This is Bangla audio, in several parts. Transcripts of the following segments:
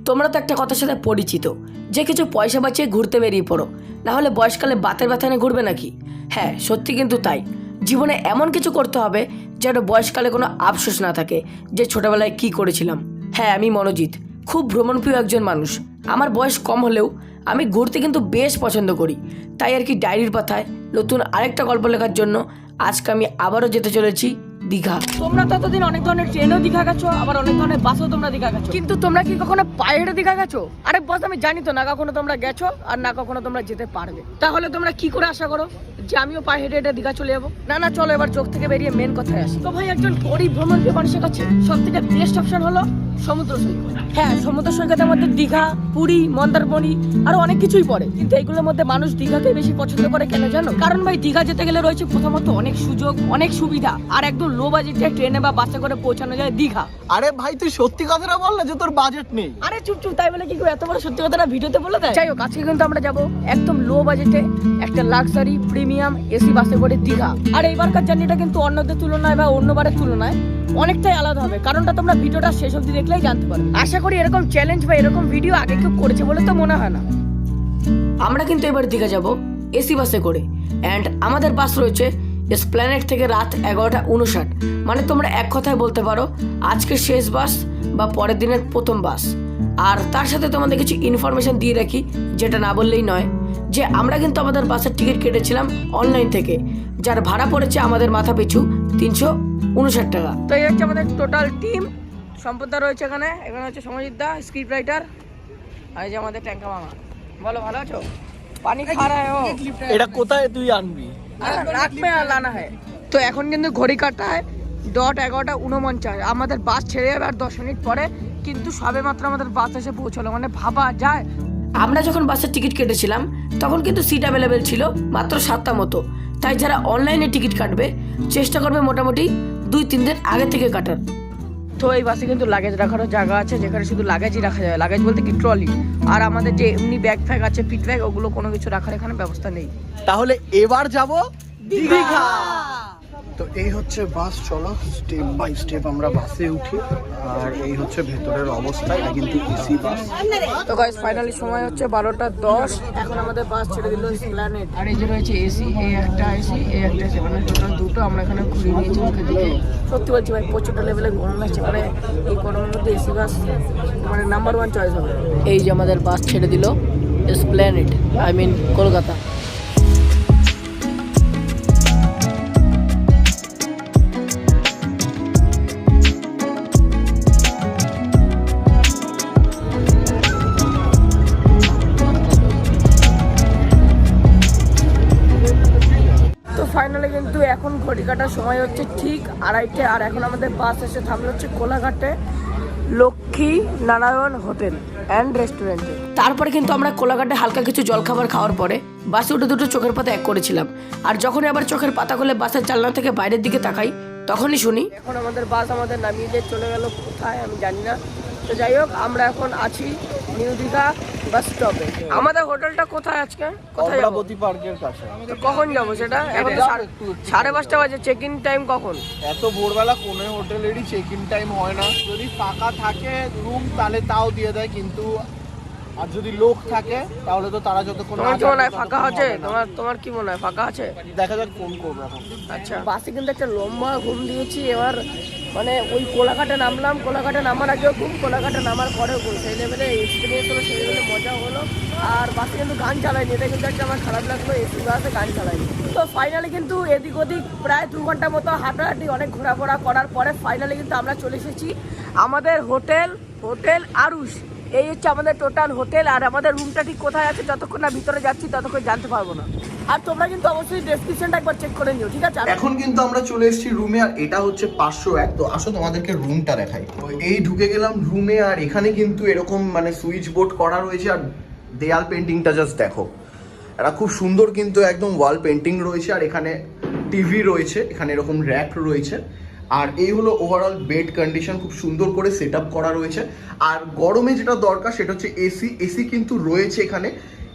তোমরা তো একটা কথার সাথে পরিচিত যে কিছু পয়সা বাঁচিয়ে ঘুরতে বেরিয়ে পড়ো, না হলে বয়সকালে বাতের ব্যথা নিয়ে ঘুরবে নাকি? হ্যাঁ, সত্যি কিন্তু তাই। জীবনে এমন কিছু করতে হবে যেন বয়সকালে কোনো আফসোস না থাকে যে ছোটবেলায় কি করেছিলাম। হ্যাঁ, আমি মনোজিৎ, খুব ভ্রমণপ্রিয় একজন মানুষ। আমার বয়স কম হলেও আমি ঘুরতে কিন্তু বেশ পছন্দ করি। তাই আর কি ডায়েরির পাতায় নতুন আরেকটা গল্প লেখার জন্য আজকে আমি আবারও যেতে চলেছি দীঘা। তোমরা তো এতদিন অনেক ধরনের ট্রেনও দীঘা গেছো, আবার অনেক ধরনের বাসও তোমরা দীঘা গেছো, কিন্তু তোমরা কি কখনো পায়ে হেঁটে দীঘা গেছো? আরে বস, আমি জানি তো না কখনো তোমরা গেছো আর না কখনো তোমরা যেতে পারবে। তাহলে তোমরা কি করে আশা করো যে আমিও পায়ে হেঁটে হেঁটে দীঘা চলে যাবো? না না, চলো এবার চোখ থেকে বেরিয়ে মেন কথায় আসি। তো ভাই, একজন গরিব ভ্রমণপ্রিয় মানুষের কাছে সব থেকে বেস্ট অপশন হলো সমুদ্র সৈকত। হ্যাঁ, সমুদ্র সৈকতের মধ্যে দীঘা, পুরী, মন্দারমণি আরো অনেক কিছুই পড়ে, কিন্তু এইগুলোর মধ্যে মানুষ দীঘাকে বেশি পছন্দ করে কেন জানো? কারণ ভাই, দীঘা যেতে গেলে রয়েছে প্রথমত অনেক সুযোগ, অনেক সুবিধা, আর একদম লো বাজেটে ট্রেনে বা বাসে করে পৌঁছানো যায় দীঘা। আরে ভাই, তুই সত্যি কথাটা বল না যে তোর বাজেট নেই। আরে চুপ চুপ, তাই বলে কি করে এত বড় সত্যি কথাটা ভিডিওতে বলে দেয়? যাই হোক, আজকে কিন্তু আমরা যাবো একদম লো বাজেটে একটা লাক্সারি প্রিমিয়াম এসি বাসে করে দীঘা। আর এইবারকার জার্নিটা কিন্তু অন্যদের তুলনায় বা অন্যবারের তুলনায় অনেকটাই আলাদা হবে, কারণটা তোমরা ভিডিওটা শেষ অবধি দেখলেই জানতে পারবে। আশা করি এরকম চ্যালেঞ্জ বা এরকম ভিডিও আগে কেউ করেছে বলে তো মনে হয় না। আমরা কিন্তু এবার দীঘা যাব এসি বাসে করে, অ্যান্ড আমাদের বাস রয়েছে এসপ্ল্যানেড থেকে রাত 11:59। মানে তোমরা এক কথায় বলতে পারো আজকের শেষ বাস বা পরের দিনের প্রথম বাস। আর তার সাথে তোমাদের কিছু ইনফরমেশন দিয়ে রাখি, যেটা না বললেই নয়, যে আমরা কিন্তু আমাদের বাসের টিকিট কেটেছিলাম অনলাইন থেকে, যার ভাড়া পড়েছে আমাদের মাথা পিছু 359 টাকা। তো এই হচ্ছে আমাদের টোটাল টিম। সম্পদা রয়েছে এখানে, এখানে হচ্ছে সমজিৎ দা স্ক্রিপ্ট রাইটার, আর এই যে আমাদের ট্যাঙ্কা মামা। বলো, ভালো আছো? পানি খা রা হ্যায় ও? এটা কোথায় তুই আনবি? রাত মে লানা হ্যায়। তো এখন কিন্তু ঘড়ি কাটায় 11:49। আমাদের বাস ছেড়ে যাবে আর 10 মিনিট পরে, কিন্তু সবে মাত্র আমাদের বাস এসে পৌঁছলো। মানে ভাবা যায়। আমরা যখন বাসের টিকিট কেটেছিলাম তখন কিন্তু সিট অ্যাভেলেবেল ছিল মাত্র 7টা মতো। তাই যারা অনলাইনে টিকিট কাটবে চেষ্টা করবে মোটামুটি 2-3 দিন আগে থেকে কাটার। তো এই বাসে কিন্তু লাগেজ রাখারও জায়গা আছে, যেখানে শুধু লাগেজই রাখা যাবে। লাগেজ বলতে কি, ট্রলি। আর আমাদের যে এমনি ব্যাগ ফ্যাগ আছে, পিট ব্যাগ, ওগুলো কোনো কিছু রাখার এখানে ব্যবস্থা নেই। তাহলে এবার যাব দীঘা। তো এই হচ্ছে বাস, চলো স্টেপ বাই স্টেপ আমরা বাসে উঠি। আর এই হচ্ছে ভেতরের অবস্থা, এটা কিন্তু এসি বাস। তো গাইস, ফাইনালি সময় হচ্ছে 12:10। এখন আমাদের বাস ছেড়ে দিল এসপ্ল্যানেড। আর এই যে রয়েছে এসি, এই একটা এসি, এই একটা এসি, মানে টোটাল দুটো আমরা এখানে ঘুরিয়ে নিয়েছি মুখে দিকে। সত্যি বলছি ভাই, প্রচুর লেভেলে গরম লাগছে। মানে এই গরমের মধ্যে এসি বাস মানে নাম্বার 1 চয়েস হবে। এই যে আমাদের বাস ছেড়ে দিল Esplanade, I mean Kolkata. Finally কিন্তু এখন ঘড়ি কাটার সময় হচ্ছে ঠিক 2:30, আর এখন আমাদের বাস এসে থামলো হচ্ছে কোলাঘাটে লক্ষ্মী নারায়ণ হোটেল অ্যান্ড রেস্টুরেন্টে। তারপরে কিন্তু আমরা কোলাঘাটে হালকা কিছু জলখাবার খাওয়ার পরে বাসে উঠে দুটো চোখের পাতা এক করেছিলাম। আর যখনই আবার চোখের পাতা খুলে বাসের জানলা থেকে বাইরের দিকে তাকাই, তখনই শুনি এখন আমাদের বাস আমাদের নামিয়ে দিয়ে চলে গেল কোথায় আমি জানি না। তো যাই হোক, আমরা এখন আছি নিউ দীঘা বাস স্টপে। আমাদের হোটেলটা কোথায় আজকে? কোথায় যাবো? অমরাবতী পার্কের কাছে। তো কখন যাবো সেটা? এখন তো 5:30 বাজে। চেক ইন টাইম কখন? এত ভোরবেলা কোনো হোটেলেরই চেক ইন টাইম হয় না। যদি ফাঁকা থাকে রুম তাহলে তাও দিয়ে দেয়, কিন্তু আর যদি লোক থাকে তাহলে তো তারা যতক্ষণ তোমার কি মনে হয় ফাঁকা আছে? তোমার কি মনে হয় ফাঁকা আছে? দেখা যাক ফোন করবো এখন। আচ্ছা, বাসে কিন্তু একটা লম্বা ঘুম দিয়েছি। এবার মানে ওই কোলাঘাটে নামলাম, কোলাঘাটে নামার আগেও ঘুম, কোলাঘাটে নামার পরেও ঘুম। সেই লেভেলে এক্সপিরিয়েন্স হলো, সেই লেভেলে মজা হলো। আর বাসে কিন্তু গান চালাইনি, এটা কিন্তু একটা আমার খারাপ লাগলো, এসি বাসে গান চালাইনি। তো ফাইনালি কিন্তু এদিক ওদিক প্রায় 2 ঘন্টার মতো হাঁটাহাঁটি, অনেক ঘোরাফোরা করার পরে ফাইনালি কিন্তু আমরা চলে এসেছি আমাদের হোটেল আরুষ। এই হচ্ছে আমাদের টোটাল হোটেল। আর আমাদের রুমটা ঠিক কোথায় আছে যতক্ষণ না ভিতরে যাচ্ছি ততক্ষণ জানতে পারবো না। আর তোমরা কিন্তু অবশ্যই ডেসক্রিপশনটা একবার চেক করে নিও, ঠিক আছে? এখন কিন্তু আমরা চলে এসেছি রুমে, আর এটা হচ্ছে 501। তো আসো তোমাদেরকে রুমটা দেখাই। তো এই ঢুকে গেলাম রুমে, আর এখানে কিন্তু এরকম মানে সুইচ বোর্ড করা রয়েছে। আর দেয়াল পেন্টিংটা জাস্ট দেখো, এটা খুব সুন্দর কিন্তু একদম ওয়াল পেন্টিং রয়েছে। আর এখানে টিভি রয়েছে, এখানে এরকম র্যাক রয়েছে। আর এই হলো ওভারঅল বেড কন্ডিশন, খুব সুন্দর করে সেট আপ করা রয়েছে। আর গরমে যেটা দরকার সেটা হচ্ছে এসি কিন্তু রয়েছে এখানে।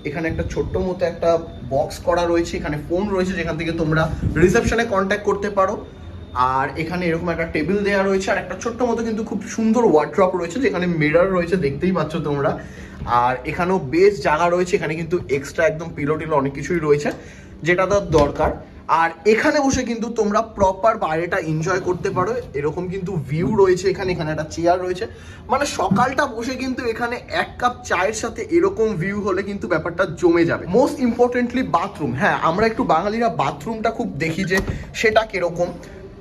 এখানে একটা ছোট্ট মতো একটা বক্স করা রয়েছে, এখানে ফোন রয়েছে যেখান থেকে তোমরা রিসেপশনে কন্ট্যাক্ট করতে পারো। আর এখানে এরকম একটা টেবিল দেওয়া রয়েছে আর একটা ছোট্ট মতো কিন্তু খুব সুন্দর ওয়ার্ড্রপ রয়েছে যেখানে মিরর রয়েছে, দেখতেই পাচ্ছ তোমরা। আর এখানেও বেশ জায়গা রয়েছে, এখানে কিন্তু এক্সট্রা একদম পিলো টিলো অনেক কিছুই রয়েছে যেটা তার দরকার। আর এখানে বসে কিন্তু তোমরা প্রপার বাইরেটা এনজয় করতে পারো, এরকম কিন্তু ভিউ রয়েছে এখানে, এখানে একটা চেয়ার রয়েছে, মানে সকালটা বসে কিন্তু এখানে এক কাপ চায়ের সাথে এরকম ভিউ হলে কিন্তু ব্যাপারটা জমে যাবে। মোস্ট ইম্পর্টেন্টলি বাথরুম, হ্যাঁ আমরা একটু বাঙালিরা বাথরুমটা খুব দেখি যে সেটা কিরকম।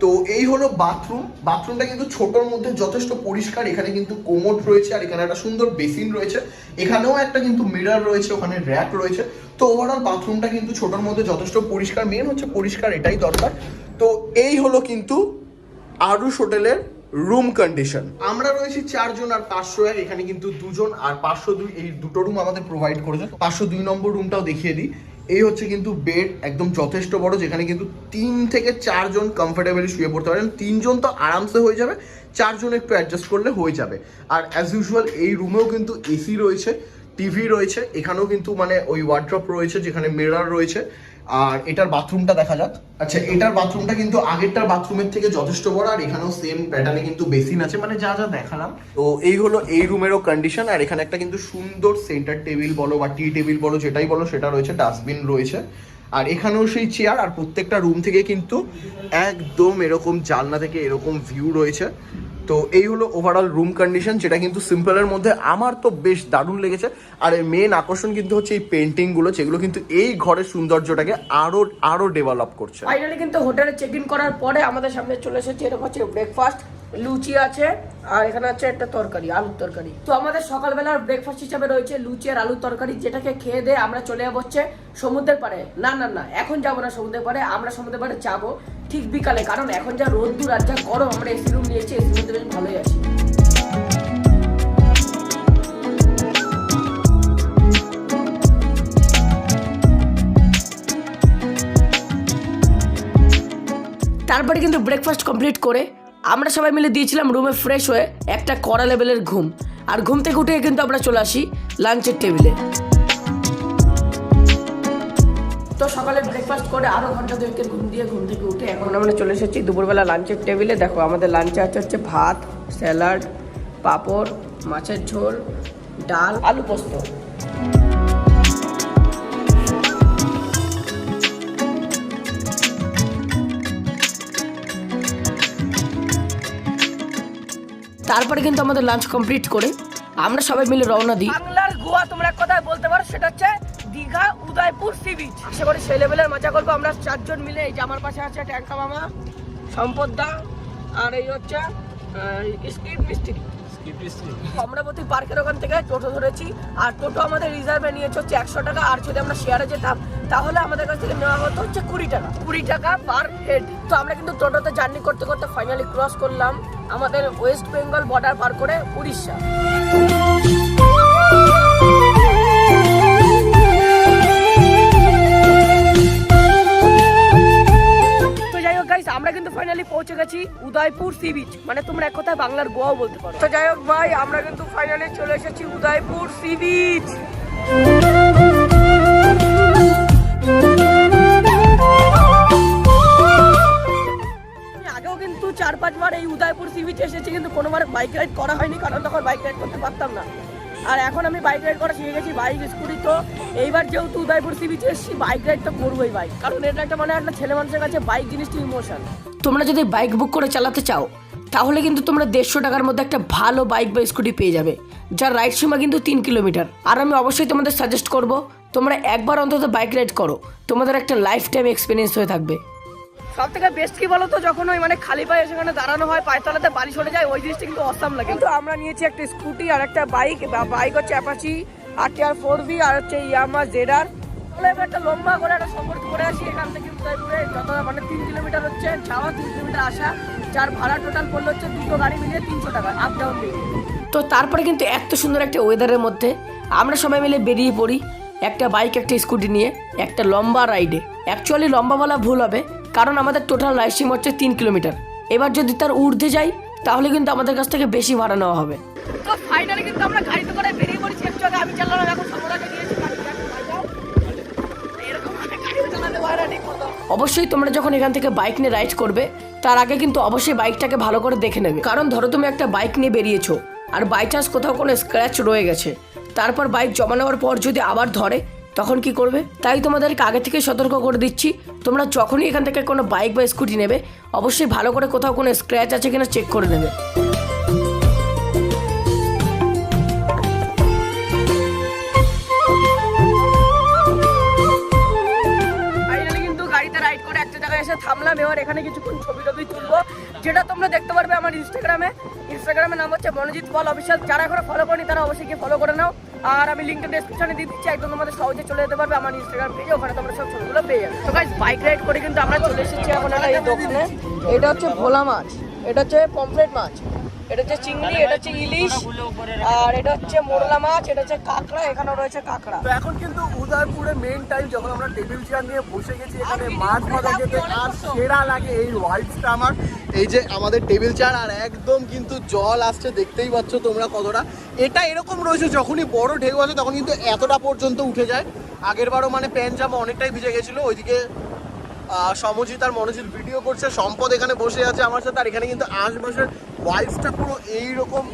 তো এই হলো বাথরুম, বাথরুমটা কিন্তু ছোটোর মধ্যে যথেষ্ট পরিষ্কার, এখানে কিন্তু কোমোড রয়েছে আর এখানে একটা সুন্দর বেসিন রয়েছে, এখানেও একটা কিন্তু মিরর রয়েছে, ওখানে র্যাক রয়েছে। তো ওভারঅল বাথরুমটা কিন্তু ছোটোর মধ্যে যথেষ্ট পরিষ্কার, মেন হচ্ছে পরিষ্কার, এটাই দরকার। তো এই হলো কিন্তু আরুষ হোটেলের রুম কন্ডিশন। আমরা রয়েছি 4 জন আর 501, এখানে কিন্তু 2 জন আর 502, এই দুটো রুম আমাদের প্রোভাইড করেছে। 502 নম্বর রুমটাও দেখিয়ে দিই। এই হচ্ছে কিন্তু বেড, একদম যথেষ্ট বড়, যেখানে কিন্তু 3 থেকে 4 জন কমফোর্টেবলি শুয়ে পড়তে পারেন। 3 জন তো আরামসে হয়ে যাবে, 4 জন একটু অ্যাডজাস্ট করলে হয়ে যাবে। আর অ্যাজ ইউজুয়াল এই রুমেও কিন্তু এসি রয়েছে, টিভি রয়েছে, এখানেও কিন্তু মানে ওই ওয়ার্ড্রপ রয়েছে যেখানে মিরর রয়েছে। আর এটার বাথরুমটা দেখা যাক। আচ্ছা, এটার বাথরুমটা কিন্তু আগেরটার বাথরুমের থেকে যথেষ্ট বড়, আর এখানেও সেম প্যাটার্নে কিন্তু বেসিন আছে, মানে যা যা দেখালাম। তো এই হলো এই রুমেরও কন্ডিশন। আর এখানে একটা কিন্তু সুন্দর সেন্টার টেবিল বলো বা টি টেবিল বলো, যেটাই বলো সেটা রয়েছে, ডাস্টবিন রয়েছে। আর এখানেও সেই চেয়ার, আর প্রত্যেকটা রুম থেকে কিন্তু একদম এরকম জানলা থেকে এরকম ভিউ রয়েছে। তো এই হলো ওভারঅল রুম কন্ডিশন, যেটা কিন্তু সিম্পলের মধ্যে আমার তো বেশ দারুণ লেগেছে। আর এর মেন আকর্ষণ কিন্তু হচ্ছে এই পেন্টিংগুলো, যেগুলো কিন্তু এই ঘরের সৌন্দর্যটাকে আরো ডেভেলপ করছে। ফাইনালি কিন্তু হোটেলে চেক ইন করার পরে আমাদের সামনে চলে এসেছে এরকম হচ্ছে ব্রেকফাস্ট, লুচি আছে আর এখানে আছে একটা তরকারি, আলুর তরকারি। তো আমাদের সকালবেলার ব্রেকফাস্ট হিসাবে রয়েছে লুচি আর আলুর তরকারি, যেটাকে খেয়ে দিয়ে আমরা চলে যাবো হচ্ছে সমুদ্রের পাড়ে। না না না, এখন যাবো না সমুদ্রের পাড়ে, আমরা সমুদ্রের পাড়ে যাবো ঠিক বিকালে, কারণ এখন যা রোদ্দুর আর যা গরম, আমরা এসি রুম নিয়েছি, এসির মধ্যে বেশ ভালোই আছি। তারপরে কিন্তু ব্রেকফাস্ট কমপ্লিট করে আমরা সবাই মিলে দিয়েছিলাম রুমে ফ্রেশ হয়ে একটা কড়া লেভেলের ঘুম। আর ঘুম থেকে উঠে কিন্তু আমরা চলে আসি লাঞ্চের টেবিলে। তো সকালে ব্রেকফাস্ট করে আরও ঘন্টা দুয়েকের ঘুম দিয়ে ঘুম থেকে উঠে এখন আমরা চলে এসেছি দুপুরবেলা লাঞ্চের টেবিলে। দেখো আমাদের লাঞ্চে আছে হচ্ছে ভাত, স্যালাড, পাঁপড়, মাছের ঝোল, ডাল, আলু পোস্ত। তারপরে কিন্তু আমাদের লাঞ্চ কমপ্লিট করে আমরা সবাই মিলে রওনা দিই। বাংলার গোয়া তোমরা এক কথায় বলতে পারো, সেটা হচ্ছে দীঘা, উদয়পুর সি বিচ। আশা করি সেই লেভেলের মজা করবো আমরা 4 জন মিলে। এই যে আমার পাশে আছে ট্যাঙ্কা মামা, সম্পদ দা, আর এই হচ্ছে স্ক্রিপ্ট মিস্ত্রি। অমরাবতী পার্কের ওখান থেকে টোটো ধরেছি, আর টোটো আমাদের রিজার্ভে নিয়েছে হচ্ছে 100 টাকা, আর যদি আমরা শেয়ারে যেতাম তাহলে আমাদের কাছ থেকে নেওয়া হতো হচ্ছে 20 টাকা পার হেড। তো আমরা কিন্তু টোটোতে জার্নি করতে করতে ফাইনালি ক্রস করলাম আমাদের ওয়েস্ট বেঙ্গল বর্ডার পার করে উড়িষ্যা। আমরা কিন্তু ফাইনালি পৌঁছে গেছি উদয়পুর সি বিচ, মানে তোমরা এক কথায় বাংলার গোয়াও বলতে পারো। তো যাই হোক ভাই, আমরা কিন্তু ফাইনালি চলে এসেছি উদয়পুর সি বিচ। আগেও কিন্তু 4-5 বার এই উদয়পুর সি বিচ এসেছি, কিন্তু কোনোবার বাইক রাইড করা হয়নি, কারণ তখন বাইক রাইড করতে পারতাম না। আর এখন আমি বাইক রাইড করা শিখে গেছি, বাইক স্কুটি। তো এইবার যেহেতু উদয়পুর সি বিচে এসেছি, বাইক রাইড তো করবোই বাইক, কারণ এটা একটা মানে একটা ছেলে মানুষের কাছে বাইক জিনিসটি ইমোশন। তোমরা যদি বাইক বুক করে চালাতে চাও তাহলে কিন্তু তোমরা 150 টাকার মধ্যে একটা ভালো বাইক বা স্কুটি পেয়ে যাবে, যার রাইড সীমা কিন্তু 3 কিলোমিটার। আর আমি অবশ্যই তোমাদের সাজেস্ট করব তোমরা একবার অন্তত বাইক রাইড করো, তোমাদের একটা লাইফ টাইম এক্সপিরিয়েন্স হয়ে থাকবে। সব থেকে বেস্ট কি বলো তো, যখন ওই মানে খালি পায়ে সেখানে দাঁড়ানো হয়, পায়ের তলাতে বালি সরে যায়, ওই জিনিসটা কিন্তু অসাম লাগে। কিন্তু আমরা নিয়েছি একটা স্কুটি আর একটা বাইক, বাইক হচ্ছে অ্যাপাচি RTR 4V আর হচ্ছে ইয়ামা ZR। একটা লম্বা করে একটা সফর করে আসি এখান থেকে উদয়পুরে, যত মানে 3 কিলোমিটার হচ্ছে যাওয়া, 3 কিলোমিটার আসা, যার ভাড়া টোটাল পড়লো হচ্ছে দুটো গাড়ি মিলিয়ে 300 টাকা আপ ডাউন দিয়ে। তো তারপরে কিন্তু এত সুন্দর একটা ওয়েদারের মধ্যে আমরা সবাই মিলে বেরিয়ে পড়ি একটা বাইক একটা স্কুটি নিয়ে একটা লম্বা রাইডে। অ্যাকচুয়ালি লম্বা বলা ভুল হবে, কারণ আমাদের টোটাল রাইড সীমা হচ্ছে 3 কিলোমিটার। এবার যদি তার ঊর্ধ্বে যাই তাহলে কিন্তু আমাদের কাছ থেকে বেশি ভাড়া নেওয়া হবে। তো ফাইনালি কিন্তু আমরা গাড়িতে করে বেরিয়ে পড়েছি। একচুয়ালি আমি চালালাম, এখন সমরাকে দিয়েছি। অবশ্যই তোমরা যখন এখান থেকে বাইক নিয়ে রাইড করবে তার আগে কিন্তু অবশ্যই বাইকটাকে ভালো করে দেখে নেবে, কারণ ধরো তুমি একটা বাইক নিয়ে বেরিয়েছো আর বাই চান্স কোথাও কোনো স্ক্র্যাচ রয়ে গেছে, তারপর বাইক জমা নেওয়ার পর যদি আবার ধরে তখন কি করবে? তাই তোমাদেরকে আগে থেকে সতর্ক করে দিচ্ছি, তোমরা যখনই এখান থেকে কোনো বাইক বা স্কুটি নেবে অবশ্যই ভালো করে কোথাও কোনো স্ক্র্যাচ আছে কিনা চেক করে নেবে। ফাইনালি কিন্তু গাড়িতে রাইড করে একটা জায়গায় এসে থামলাম। এবার এখানে কিছুক্ষণ ছবি টবি তুলবো, যেটা তোমরা দেখতে পারবে আমার ইনস্টাগ্রামের নাম হচ্ছে মনোজিৎ পল অফিসিয়াল। যারা এখনো ফলো করেনি তারা অবশ্যই গিয়ে ফলো করে নাও, আর আমি লিঙ্কটা ডেসক্রিপশনে দিয়ে দিচ্ছি, একদম তোমাদের সহজে চলে যেতে পারবে আমার ইনস্টাগ্রাম পেজে, ওখানে তোমরা সব ছবিগুলো পেয়ে যাবে। তো গাইস বাইক রাইড করে কিন্তু আমরা চলে এসেছি এখন এই দোকানে। এটা হচ্ছে ভোলা মাছ, এটা হচ্ছে পমফ্রেট মাছ, এটা হচ্ছে চিংড়ি, এটা হচ্ছে ইলিশ, আর এটা হচ্ছে মোরলা মাছ, এটা হচ্ছে কাঁকড়া, এখানেও রয়েছে কাঁকড়া। তো এখন কিন্তু উদয়পুরে মেইন টাইম, যখন আমরা টেবিল চেয়ার নিয়ে বসে গেছি এখানে মাছ ভাজা খেতে, আর সেরা লাগে এই ওয়াইবসটা আমার। এই যে আমাদের টেবিল চেয়ার আর একদম কিন্তু জল আসছে, দেখতেই পাচ্ছ তোমরা কতটা। এটা এরকম রয়েছে যখনই বড় ঢেউ আছে তখন কিন্তু এতটা পর্যন্ত উঠে যায়। আগের বারও মানে প্যান্ট জামা অনেকটাই ভিজে গেছিলো। ওইদিকে সমজিৎ আর মনোজিৎ ভিডিও করছে, সম্পদ এখানে বসে আছে আমার সাথে, আর এখানে কিন্তু আশপাশের ওয়াইবসটা পুরো এইরকম।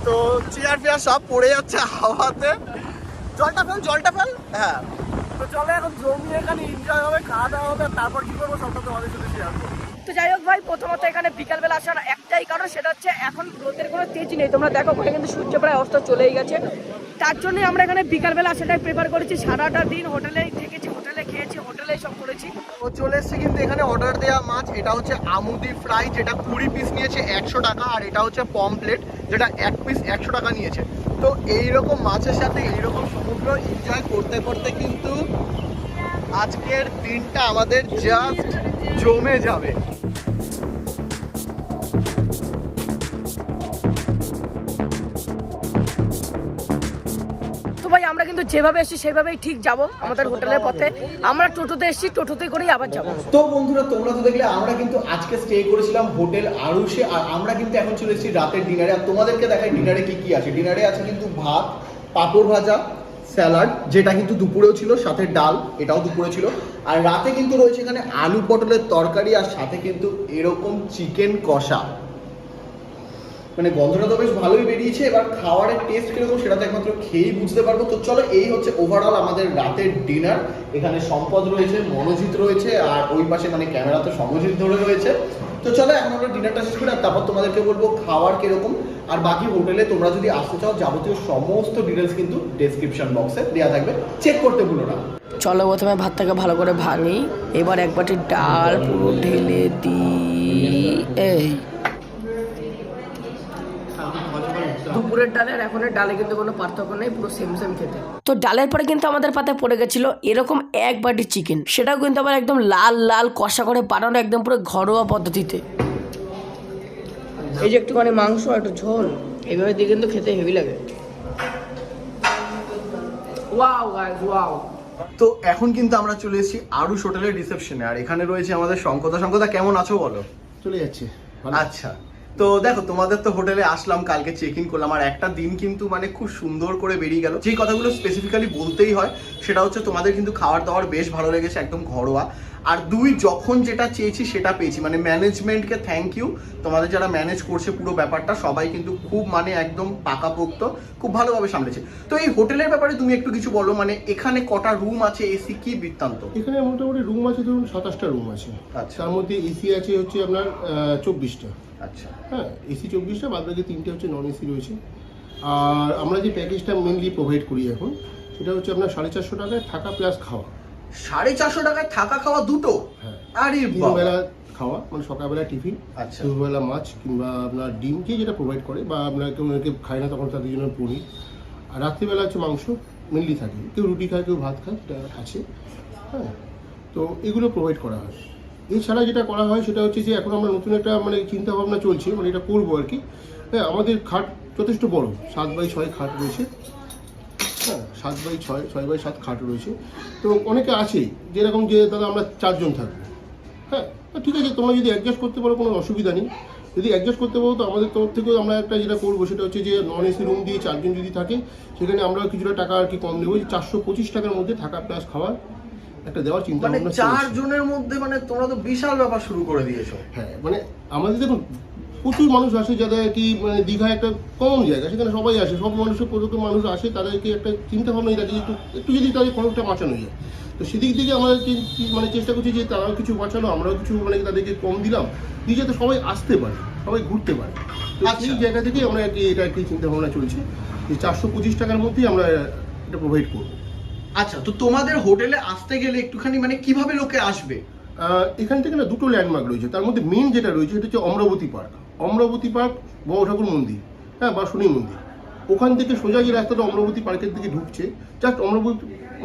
তো চেয়ার ফেয়ার সব পড়ে যাচ্ছে হাওয়াতে। জলটা ফেল। হ্যাঁ, তো চলো এখন জমিয়ে এখানে এনজয় হবে, খাওয়া দাওয়া হবে, তারপর কি করবো সবটা তোমাদের সাথে শেয়ার করবো। তো যাই হোক ভাই, প্রথমত এখানে বিকালবেলা আসার একটাই কারণ, সেটা হচ্ছে এখন রোদের কোনো তেজ নেই। তোমরা দেখো ওখানে কিন্তু সূর্য প্রায় অস্ত চলেই গেছে, তার জন্যই আমরা এখানে বিকালবেলা আসাটাই প্রেফার করেছি। সারাটা দিন হোটেলেই থেকেছি, হোটেলে খেয়েছি, হোটেলেই সব করেছি। ও চলে এসছে কিন্তু এখানে অর্ডার দেওয়া মাছ। এটা হচ্ছে আমুদি ফ্রাই, যেটা 20 পিস নিয়েছে 100 টাকা, আর এটা হচ্ছে পমপ্লেট, যেটা 1 পিস 100 টাকা নিয়েছে। তো এইরকম মাছের সাথে এইরকম সমুদ্র এনজয় করতে করতে কিন্তু আজকের দিনটা আমাদের জাস্ট জমে যাবে। তো ভাই আমরা কিন্তু যেভাবে এসেছি সেভাবেই ঠিক যাব আমাদের হোটেলের পথে। আমরা টোটোতে এসেছি, টোটোতে করেই আবার যাব। তো বন্ধুরা তোমরা তো দেখলে আমরা কিন্তু আজকে স্টে করেছিলাম হোটেল আরুষে, আর আমরা কিন্তু এখন চলে এসেছি রাতের ডিনারে। আর তোমাদেরকে দেখাই ডিনারে কি কি আছে। ডিনারে আছে কিন্তু ভাত, পাঁপড় ভাজা, স্যালাড, যেটা কিন্তু দুপুরেও ছিল, সাথে ডাল, এটাও দুপুরে ছিল। আর রাতে কিন্তু রয়েছে এখানে আলু পটলের তরকারি, আর সাথে কিন্তু এরকম চিকেন কষা। মানে গন্ধটা তো বেশ ভালোই বেরিয়েছে। এবার খাওয়ারের টেস্ট কিরকম সেটা তো একমাত্র খেয়েই বুঝতে পারবো। তো চলো, এই হচ্ছে ওভারঅল আমাদের রাতের ডিনার। এখানে সম্পদ রয়েছে, মনোজিৎ রয়েছে, আর ওই পাশে মানে ক্যামেরা তো সমজিৎ ধরে রয়েছে। তো চলো এখন আমরা ডিনারটা শেষ করি, আর তারপর তোমাদেরকে বলবো খাওয়ার কিরকম। আর বাকি হোটেলে তোমরা যদি আসতে চাও যাবতীয় সমস্ত ডিটেলস কিন্তু ডেসক্রিপশন বক্সে দেওয়া থাকবে, চেক করতে ভুলো না। চলো প্রথমে ভাতটাকে ভালো করে ভাঙি, এবার এক বাটি ডাল পুরো ঢেলে দিই। এই দুপুরের ডালের এখনের ডালে কিন্তু কোনো পার্থক্য নেই, পুরো সেম সেম খেতে। তো ডালের পরে কিন্তু আমাদের পাতায় পড়ে গেছিল এরকম এক বাটি চিকেন, সেটাও কিন্তু আবার একদম লাল লাল কষা করে বানানো, একদম পুরো ঘরোয়া পদ্ধতিতে। এই যে একটুখানি মাংস একটু ঝোল, এইভাবে দিয়ে কিন্তু খেতে হেভি লাগে। Wow guys, wow. তো এখন কিন্তু আমরা চলে এসেছি আরুষ হোটেলের রিসেপশনে, আর এখানে রয়েছে আমাদের শঙ্কদা। কেমন আছো বলো? চলে যাচ্ছে। আচ্ছা, তো দেখো তোমাদের তো হোটেলে আসলাম, কালকে চেক ইন করলাম, আর একটা দিন কিন্তু মানে খুব সুন্দর করে বেরিয়ে গেল। যেই কথাগুলো স্পেসিফিক্যালি বলতেই হয় সেটা হচ্ছে তোমাদের কিন্তু খাবার দাবার বেশ ভালো লেগেছে, একদম ঘরোয়া। আর দুই, যখন যেটা চেয়েছি সেটা পেয়েছি। মানে ম্যানেজমেন্টকে থ্যাংক ইউ, তোমাদের যারা ম্যানেজ করছে পুরো ব্যাপারটা সবাই কিন্তু খুব মানে একদম পাকাপোক্ত, খুব ভালোভাবে সামলেছে। তো এই হোটেলের ব্যাপারে তুমি একটু কিছু বলো, মানে এখানে কটা রুম আছে, এসি কি বৃত্তান্ত? এখানে মোটামুটি রুম আছে ধরুন 27টা রুম আছে। আচ্ছা। তার মধ্যে এসি আছে হচ্ছে আপনার 24টা। আচ্ছা। হ্যাঁ, এসি 24টা, বাদ বাকি 3টে হচ্ছে নন এসি রয়েছে। আর আমরা যে প্যাকেজটা মেনলি প্রোভাইড করি এখন, সেটা হচ্ছে আপনার 450 টাকায় থাকা প্লাস খাওয়া। 450 টাকায় থাকা খাওয়া দুটো? হ্যাঁ। আরে তিনবেলা খাওয়া, মানে সকালবেলা টিফিন, আচ্ছা, দুপুরবেলা মাছ কিংবা আপনার ডিম, যে যেটা প্রোভাইড করে, বা আপনার কেউ অনেকে খায় না তখন তাদের জন্য পনির। আর রাত্রিবেলা হচ্ছে মাংস মেনলি থাকে, কেউ রুটি খায় কেউ ভাত খায়, সেটা আছে। হ্যাঁ, তো এগুলো প্রোভাইড করা হয়। এছাড়া যেটা করা হয় সেটা হচ্ছে যে এখন আমরা নতুন একটা মানে চিন্তা ভাবনা চলছে, মানে এটা করবো আর কি। হ্যাঁ, আমাদের খাট যথেষ্ট বড়, 7x6 খাট রয়েছে। হ্যাঁ, 7x6, 6x7 খাট রয়েছে। তো অনেকে আছে যেরকম যে দাদা আমরা 4 জন থাকবো। হ্যাঁ, ঠিক আছে, তোমরা যদি অ্যাডজাস্ট করতে পারো কোনো অসুবিধা নেই। যদি অ্যাডজাস্ট করতে পারো তো আমাদের তরফ থেকেও আমরা একটা যেটা করবো সেটা হচ্ছে যে নন এসি রুম দিয়ে 4 জন যদি থাকে, সেখানে আমরা কিছুটা টাকা আর কি কম দেবো। 425 টাকার মধ্যে থাকা প্লাস খাওয়া একটা দেওয়ার চিন্তা মানে ভাবনা 4 চলছে। জনের মধ্যে মানে তোমরা তো বিশাল ব্যাপার শুরু করে দিয়েছো। হ্যাঁ মানে আমাদের দেখুন প্রচুর মানুষ আসে যাদের কি মানে দীঘা একটা কমন জায়গা, সেখানে সবাই আসে, সব মানুষের প্রচুর মানুষ আসে, তাদেরকে একটা চিন্তা ভাবনাই থাকে একটু যদি তাদের খরচটা বাঁচানো যায়। তো সেদিক থেকে আমরা মানে চেষ্টা করছি যে তারাও কিছু বাঁচালো, আমরাও কিছু মানে তাদেরকে কম দিলাম, দিয়ে যাতে সবাই আসতে পারে, সবাই ঘুরতে পারে। তো আচ্ছা। সেই জায়গা থেকে আমরা এটা একটি চিন্তা ভাবনা চলছে যে 425 টাকার মধ্যেই আমরা এটা প্রোভাইড করবো। আচ্ছা, তো তোমাদের হোটেলে আসতে গেলে একটুখানি মানে কিভাবে লোকে আসবে? এখান থেকে না দুটো ল্যান্ডমার্ক রয়েছে, তার মধ্যে মেন যেটা রয়েছে সেটা হচ্ছে অমরাবতী পার্ক। অমরাবতী পার্ক বড় ঠাকুর মন্দির, হ্যাঁ, বা শনি মন্দির, ওখান থেকে সোজা যে রাস্তাটা অমরাবতী পার্কের দিকে ঢুকছে, জাস্ট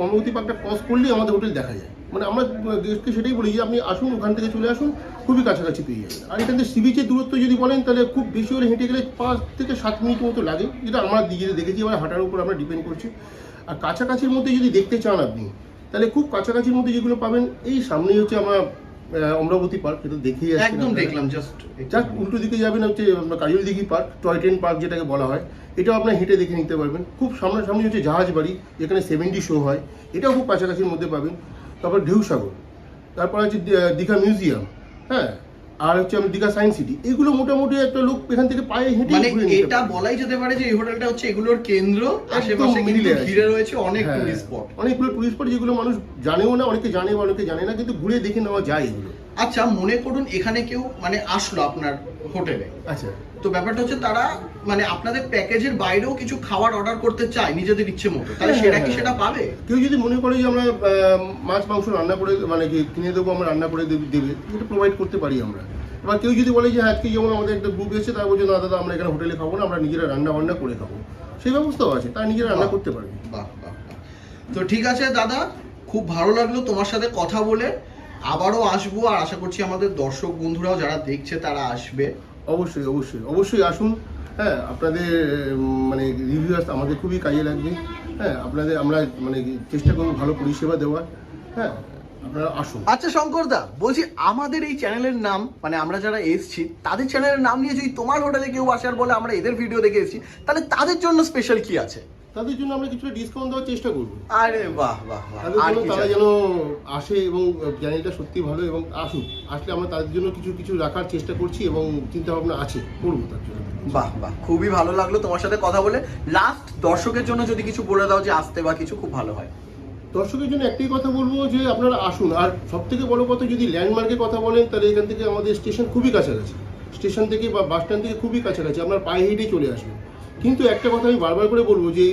অমরাবতী পার্কটা ক্রস করলেই আমাদের হোটেল দেখা যায়। মানে আমরা গেস্টকে সেটাই বলি যে আপনি আসুন, ওখান থেকে চলে আসুন, খুবই কাছাকাছি পেয়ে যাবেন। আর এখান থেকে সি বিচের দূরত্ব যদি বলেন তাহলে খুব বেশি হলে হেঁটে গেলে 5 থেকে 7 মিনিট মতো লাগে, যেটা আমরা দিকে দেখেছি, এবার হাঁটার উপর আমরা ডিপেন্ড করছি। আর কাছাকাছির মধ্যে যদি দেখতে চান আপনি, তাহলে খুব কাছাকাছির মধ্যে যেগুলো পাবেন এই সামনেই হচ্ছে আমরা অমরাবতী পার্ক, সেটা দেখেই আসছেন একদম আপনারা। দেখলাম, জাস্ট উল্টো দিকে যাবেন হচ্ছে কাজল দিঘি পার্ক, টয় ট্রেন পার্ক যেটাকে বলা হয়, এটাও আপনার হেঁটে দেখে নিতে পারবেন। খুব সামনাসামনি হচ্ছে জাহাজ বাড়ি, যেখানে 70 শো হয়, এটাও খুব কাছাকাছির মধ্যে পাবেন। তারপর ঢেউসাগর, তারপর হচ্ছে দীঘা মিউজিয়াম, হ্যাঁ, আর হচ্ছে আমি দীঘা সায়েন্স সিটি, এগুলো মোটামুটি একটা লোক এখান থেকে পায়ে হেঁটে মানে এটা বলাই যেতে পারে যে এই হোটেলটা হচ্ছে এগুলোর কেন্দ্র, আশেপাশে কিন্তু মিলে আছে। ঘিরে রয়েছে অনেক হ্যাঁ, টুরিস্ট স্পট। অনেকগুলো টুরিস্ট স্পট যেগুলো মানুষ জানেও না, অনেকে জানে বা অনেকে জানে না, কিন্তু ঘুরে দেখে নেওয়া যায় এগুলো। আচ্ছা, মনে করুন এখানে কেউ মানে আসলো আপনার হোটেলে, আচ্ছা, তো ব্যাপারটা হচ্ছে তারা মানে আপনাদের প্যাকেজের বাইরেও কিছু খাবার অর্ডার করতে চায় নিজেদের ইচ্ছে মতো, তাহলে হ্যাঁ, সেটা কি হ্যাঁ, সেটা পাবে? কেউ যদি মনে করে যে আমরা মাছ মাংস রান্না করে মানে কি কিনে দেবো, আমরা রান্না করে দেবে, এটা প্রোভাইড করতে পারি আমরা। এবার কেউ যদি বলে যে আজকে যেমন আমাদের একটা গ্রুপ এসেছে, তারা বলছে না দাদা আমরা এখানে হোটেলে খাবো না, আমরা নিজেরা রান্না বান্না করে খাবো, সেই ব্যবস্থাও আছে, তারা নিজেরা রান্না করতে পারবে। বাহ বাহ বাহ। তো ঠিক আছে দাদা, খুব ভালো লাগলো তোমার সাথে কথা বলে। আবারও আসবো, আর আশা করছি আমাদের দর্শক বন্ধুরাও যারা দেখছে তারা আসবে। অবশ্যই অবশ্যই অবশ্যই আসুন। হ্যাঁ, আপনাদের মানে রিভিউ আমাদের খুবই কাজে লাগবে। হ্যাঁ, আপনাদের আমরা মানে চেষ্টা করবো ভালো পরিষেবা দেওয়ার। হ্যাঁ, আপনারা আসুন। আচ্ছা শঙ্কর দা, বলছি আমাদের এই চ্যানেলের নাম মানে আমরা যারা এসছি তাদের চ্যানেলের নাম নিয়ে যদি তোমার হোটেলে কেউ আসার বলে আমরা এদের ভিডিও দেখে এসেছি, তাহলে তাদের জন্য স্পেশাল কি আছে? তাদের জন্য আমরা কিছুটা ডিসকাউন্ট দেওয়ার চেষ্টা করবো। আরে বাহ বাহ বাহ। তাদের আর জন্য কি তারা চাই? যেন আসে এবং চ্যানেলটা সত্যি ভালো, এবং আসুক, আসলে আমরা তাদের জন্য কিছু কিছু রাখার চেষ্টা করছি এবং চিন্তা ভাবনা আছে, করবো তার জন্য। বাহ বাহ, খুবই ভালো লাগলো তোমার সাথে কথা বলে। লাস্ট দর্শকের জন্য যদি কিছু বলে দাও যে আসতে বা কিছু, খুব ভালো হয়। দর্শকের জন্য একটাই কথা বলবো যে আপনারা আসুন। আর সব থেকে বড় কথা, যদি ল্যান্ডমার্কের কথা বলেন তাহলে এখান থেকে আমাদের স্টেশন খুবই কাছাকাছি, স্টেশন থেকে বা বাস স্ট্যান্ড থেকে খুবই কাছাকাছি, আপনার পায়ে হেঁটেই চলে আসবেন। কিন্তু একটা কথা আমি বারবার করে বলবো যে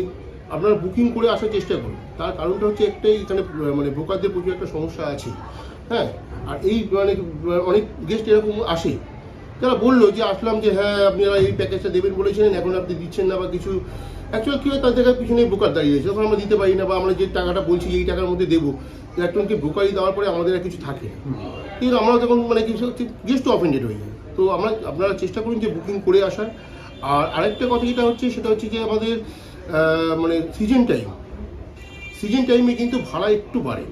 আপনারা বুকিং করে আসার চেষ্টা করুন। তার কারণটা হচ্ছে একটাই, এখানে মানে ব্রোকারদের প্রচুর একটা সমস্যা আছে। হ্যাঁ, আর এই মানে অনেক গেস্ট এরকম আসে যারা বললো যে আসলাম যে হ্যাঁ আপনারা এই প্যাকেজটা দেবেন বলেছিলেন, এখন আপনি দিচ্ছেন না বা কিছু, অ্যাকচুয়ালি কী হয় তাদের পিছনে ব্রোকার দাঁড়িয়েছে, তখন আমরা দিতে পারি না, বা আমরা যে টাকাটা বলছি এই টাকার মধ্যে দেবো, একজনকে ব্রোকারি দেওয়ার পরে আমাদের আর কিছু থাকে না, কিন্তু আমরা তখন মানে কিছু গেস্টও অফেন্ডেড হয়ে যায়। তো আপনারা চেষ্টা করুন যে বুকিং করে আসার। আর আরেকটা কথা যেটা হচ্ছে সেটা হচ্ছে যে আমাদের মানে সিজন টাইমে কিন্তু ভাড়া একটু বাড়ে।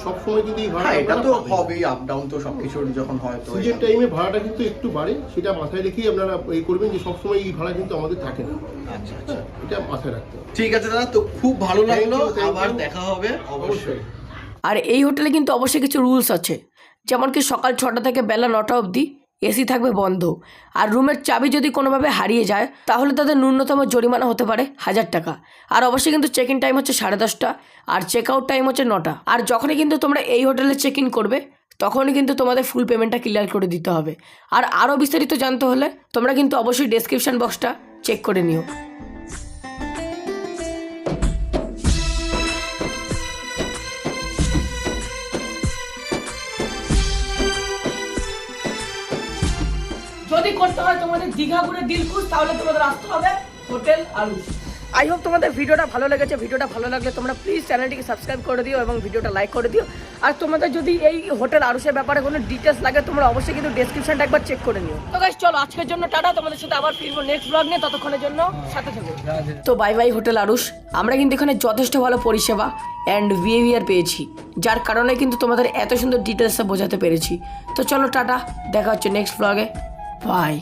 সবসময় কিন্তু এই ভাড়া, এটা তো হবেই, আপ ডাউন তো সবকিছুর যখন হয় তো সিজন টাইমে ভাড়াটা কিন্তু একটু বাড়ে, সেটা মাথায় রেখেই আপনারা এই করবেন যে সবসময় এই ভাড়া কিন্তু আমাদের থাকে না। আচ্ছা আচ্ছা, এটা মাথায় রাখতে হবে। ঠিক আছে দাদা, তো খুব ভালো লাগলো, Thank you. আবার দেখা হবে অবশ্যই। আর এই হোটেলে কিন্তু অবশ্যই কিছু রুলস আছে, যেমন কি সকাল 6টা থেকে বেলা 9টা অবধি এসি থাকবে বন্ধ। আর রুমের চাবি যদি কোনোভাবে হারিয়ে যায় তাহলে তাদের ন্যূনতম জরিমানা হতে পারে 1000 টাকা। আর অবশ্যই কিন্তু চেক ইন টাইম হচ্ছে 10:30টা, আর চেক আউট টাইম হচ্ছে 9টা। আর যখনই কিন্তু তোমরা এই হোটেলে চেক ইন করবে তখনই কিন্তু তোমাদের ফুল পেমেন্টটা ক্লিয়ার করে দিতে হবে। আর আরও বিস্তারিত জানতে হলে তোমরা কিন্তু অবশ্যই ডেসক্রিপশন বক্সটা চেক করে নিও। যদি করতে হয় তোমাদের দীঘা ঘুরে দিলখুশ, তাহলে তোমাদের আসতে হবে হোটেল আরুষ। আই হোপ তোমাদের ভিডিওটা ভালো লেগেছে। ভিডিওটা ভালো লাগলে তোমরা প্লিজ চ্যানেলটিকে সাবস্ক্রাইব করে দিও এবং ভিডিওটা লাইক করে দিও। আর তোমাদের যদি এই হোটেল আরুষের ব্যাপারে কোনো ডিটেলস লাগে তোমরা অবশ্যই কিন্তু ডেসক্রিপশনটা একবার চেক করে নিও। তো গাইস চলো আজকের জন্য টাটা, তোমাদের সাথে আবার ফিরবো নেক্সট ব্লগ নিয়ে, ততক্ষণের জন্য সাথে থাকো। তো বাই বাই হোটেল আরুষ। আমরা কিন্তু এখানে যথেষ্ট ভালো পরিষেবা অ্যান্ড বিহেভিয়ার পেয়েছি, যার কারণে কিন্তু তোমাদের এত সুন্দর ডিটেলসটা বোঝাতে পেরেছি। তো চলো টাটা, দেখা হচ্ছে নেক্সট ব্লগে, বাই।